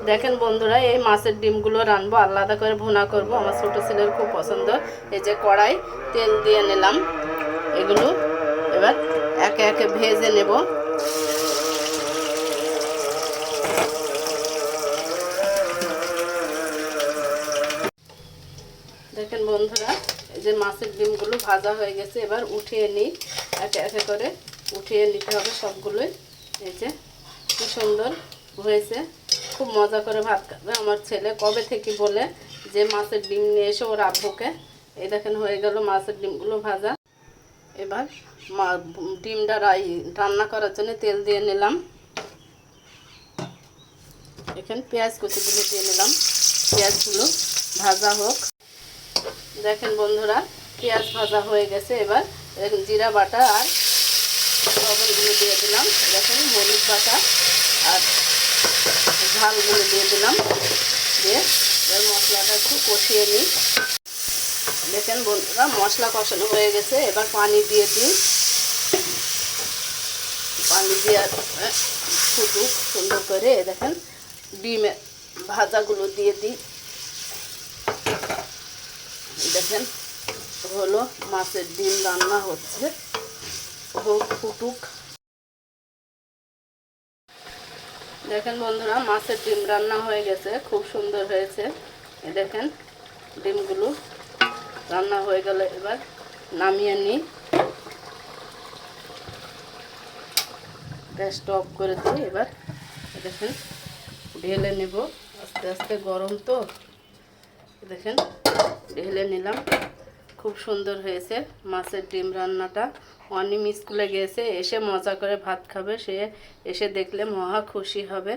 দেখেন বন্ধুরা, এই মাছের ডিমগুলো রানবো, আলাদা করে ভুনা করব। আমার ছোটো ছেলের খুব পছন্দ। এই যে কড়াই তেল দিয়ে নিলাম, এগুলো এবার একে একে ভেজে নেব। দেখেন বন্ধুরা, এই যে মাছের ডিমগুলো ভাজা হয়ে গেছে, এবার উঠিয়ে নিই। একে একে করে উঠিয়ে নিতে হবে সবগুলোই। এই যে কি সুন্দর হয়েছে, খুব মজা করে ভাত খাবে আমার ছেলে। কবে থেকে বলে যে মাছের ডিম নিয়ে এসে ওর আব্বুকে। এই দেখেন হয়ে গেল মাছের ডিমগুলো ভাজা। এবার ডিমটা রান্না করার জন্য তেল দিয়ে নিলাম। এখানে পেঁয়াজ কুচিগুলো দিয়ে নিলাম, পেঁয়াজগুলো ভাজা হোক। দেখেন বন্ধুরা, পেঁয়াজ ভাজা হয়ে গেছে। এবার জিরা বাটা আর লবণগুলো দিয়ে দিলাম। দেখেন হলুদ বাটা আর ঝালগুলো দিয়ে দিলাম। দিয়ে এবার মশলাটা একটু কষিয়ে নিই। দেখেন বন্ধুরা, মশলা কষানো হয়ে গেছে। এবার পানি দিয়ে দিই। পানি দিয়ে ফুটুক সুন্দর করে। দেখেন ডিমে ভাজাগুলো দিয়ে দিই। দেখেন হলো, মাছের ডিম রান্না হচ্ছে, হোক ফুটুক। দেখেন বন্ধুরা, মাছের ডিম রান্না হয়ে গেছে, খুব সুন্দর হয়েছে। দেখেন ডিমগুলো রান্না হয়ে গেল। এবার নামিয়ে নিই, গ্যাসটা অফ করে দিই। এবার দেখেন ঢেলে নেব, আস্তে আস্তে গরম তো। দেখেন ঢেলে নিলাম, খুব সুন্দর হয়েছে মাছের ডিম রান্নাটা। অনিম স্কুলে গিয়েছে, এসে মজা করে ভাত খাবে, সে এসে দেখলে মহা খুশি হবে।